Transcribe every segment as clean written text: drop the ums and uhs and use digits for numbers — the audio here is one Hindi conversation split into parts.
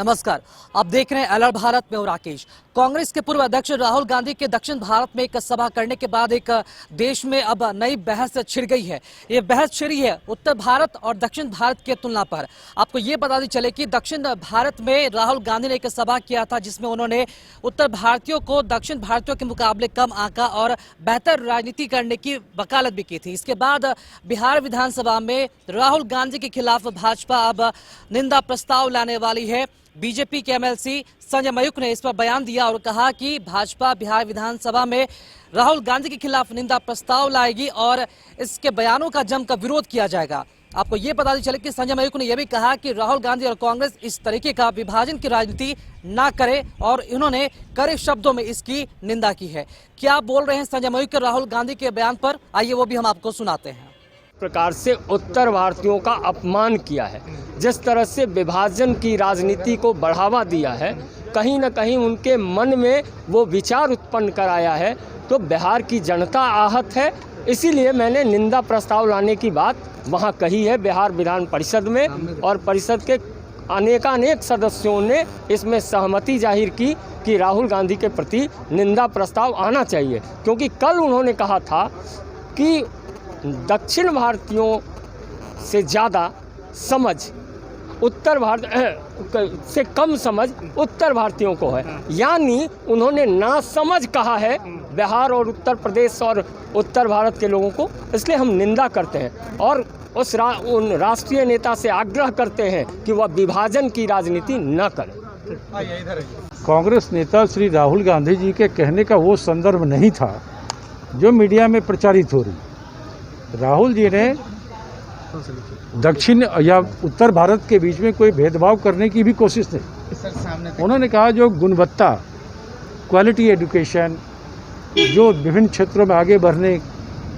नमस्कार, आप देख रहे हैं अलर्ट भारत में। और राकेश, कांग्रेस के पूर्व अध्यक्ष राहुल गांधी के दक्षिण भारत में एक सभा करने के बाद एक देश में अब नई बहस छिड़ गई है। ये बहस छिड़ी है उत्तर भारत और दक्षिण भारत की तुलना पर। आपको ये बताते चले कि दक्षिण भारत में राहुल गांधी ने एक सभा किया था जिसमें उन्होंने उत्तर भारतीयों को दक्षिण भारतीयों के मुकाबले कम आंका और बेहतर राजनीति करने की वकालत भी की थी। इसके बाद बिहार विधानसभा में राहुल गांधी के खिलाफ भाजपा अब निंदा प्रस्ताव लाने वाली है। बीजेपी के एमएलसी संजय मयूख ने इस पर बयान दिया और कहा कि भाजपा बिहार विधानसभा में राहुल गांधी के खिलाफ निंदा प्रस्ताव लाएगी और इसके बयानों का जमकर विरोध किया जाएगा। आपको ये पता चले कि संजय मयूख ने यह भी कहा कि राहुल गांधी और कांग्रेस इस तरीके का विभाजन की राजनीति ना करे और इन्होंने कड़े शब्दों में इसकी निंदा की है। क्या बोल रहे हैं संजय मयूख राहुल गांधी के बयान पर, आइए वो भी हम आपको सुनाते हैं। प्रकार से उत्तर भारतीयों का अपमान किया है, जिस तरह से विभाजन की राजनीति को बढ़ावा दिया है, कहीं न कहीं उनके मन में वो विचार उत्पन्न कराया है, तो बिहार की जनता आहत है। इसीलिए मैंने निंदा प्रस्ताव लाने की बात वहाँ कही है बिहार विधान परिषद में, और परिषद के अनेकानेक सदस्यों ने इसमें सहमति जाहिर की कि राहुल गांधी के प्रति निंदा प्रस्ताव आना चाहिए। क्योंकि कल उन्होंने कहा था कि दक्षिण भारतीयों से ज़्यादा समझ उत्तर भारत से कम समझ उत्तर भारतीयों को है, यानी उन्होंने ना समझ कहा है बिहार और उत्तर प्रदेश और उत्तर भारत के लोगों को। इसलिए हम निंदा करते हैं और उन राष्ट्रीय नेता से आग्रह करते हैं कि वह विभाजन की राजनीति न करें। कांग्रेस नेता श्री राहुल गांधी जी के कहने का वो संदर्भ नहीं था जो मीडिया में प्रचारित हो रही। राहुल जी ने दक्षिण या उत्तर भारत के बीच में कोई भेदभाव करने की भी कोशिश नहीं। उन्होंने कहा जो गुणवत्ता, क्वालिटी एजुकेशन, जो विभिन्न क्षेत्रों में आगे बढ़ने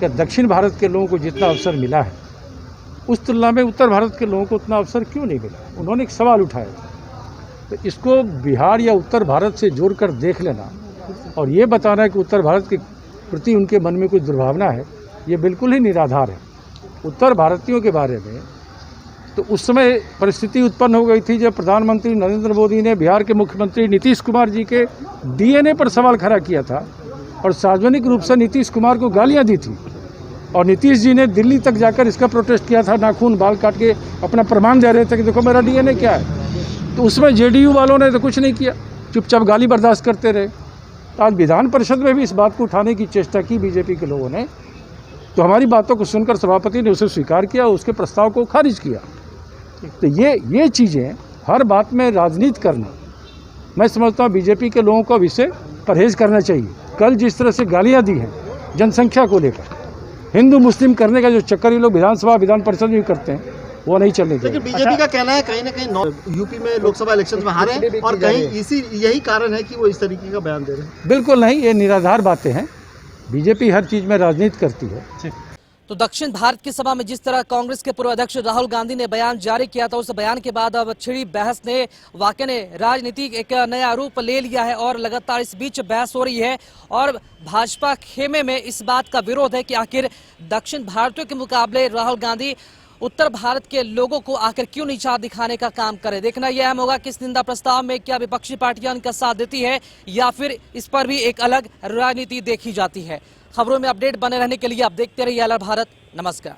का दक्षिण भारत के लोगों को जितना अवसर मिला है, उस तुलना में उत्तर भारत के लोगों को उतना अवसर क्यों नहीं मिला। उन्होंने एक सवाल उठाया, तो इसको बिहार या उत्तर भारत से जोड़कर देख लेना और ये बताना कि उत्तर भारत के प्रति उनके मन में कोई दुर्भावना है, ये बिल्कुल ही निराधार है। उत्तर भारतीयों के बारे में तो उस समय परिस्थिति उत्पन्न हो गई थी जब प्रधानमंत्री नरेंद्र मोदी ने बिहार के मुख्यमंत्री नीतीश कुमार जी के डीएनए पर सवाल खड़ा किया था और सार्वजनिक रूप से नीतीश कुमार को गालियां दी थी, और नीतीश जी ने दिल्ली तक जाकर इसका प्रोटेस्ट किया था, नाखून बाल काट के अपना प्रमाण दे रहे थे कि देखो मेरा डीएनए क्या है। तो उसमें जेडीयू वालों ने तो कुछ नहीं किया, चुपचाप गाली बर्दाश्त करते रहे। तो आज विधान परिषद में भी इस बात को उठाने की चेष्टा की बीजेपी के लोगों ने, तो हमारी बातों को सुनकर सभापति ने उसे स्वीकार किया, उसके प्रस्ताव को खारिज किया। तो ये चीज़ें हर बात में राजनीति करना, मैं समझता हूँ बीजेपी के लोगों को अब इससे परहेज करना चाहिए। कल जिस तरह से गालियाँ दी हैं जनसंख्या को लेकर, हिंदू मुस्लिम करने का जो चक्कर ये लोग विधानसभा विधान परिषद में भी करते हैं, वो नहीं चलने चाहिए। लेकिन बीजेपी का कहना है कहीं ना कहीं यूपी में लोकसभा इलेक्शन में हारे हैं और कहीं यही कारण है कि वो इस तरीके का बयान दे रहे हैं। बिल्कुल नहीं, ये निराधार बातें हैं। बीजेपी हर चीज में राजनीति करती है। तो दक्षिण भारत की सभा में जिस तरह कांग्रेस के पूर्व अध्यक्ष राहुल गांधी ने बयान जारी किया था, उस बयान के बाद अब छिड़ी बहस ने वाकई ने राजनीति एक नया रूप ले लिया है और लगातार इस बीच बहस हो रही है। और भाजपा खेमे में इस बात का विरोध है कि आखिर दक्षिण भारतीयों के मुकाबले राहुल गांधी उत्तर भारत के लोगों को आखिर क्यों नीचा दिखाने का काम करे। देखना यह अहम होगा कि इस निंदा प्रस्ताव में क्या विपक्षी पार्टियां उनका साथ देती है या फिर इस पर भी एक अलग राजनीति देखी जाती है। खबरों में अपडेट बने रहने के लिए आप देखते रहिए अलर्ट भारत। नमस्कार।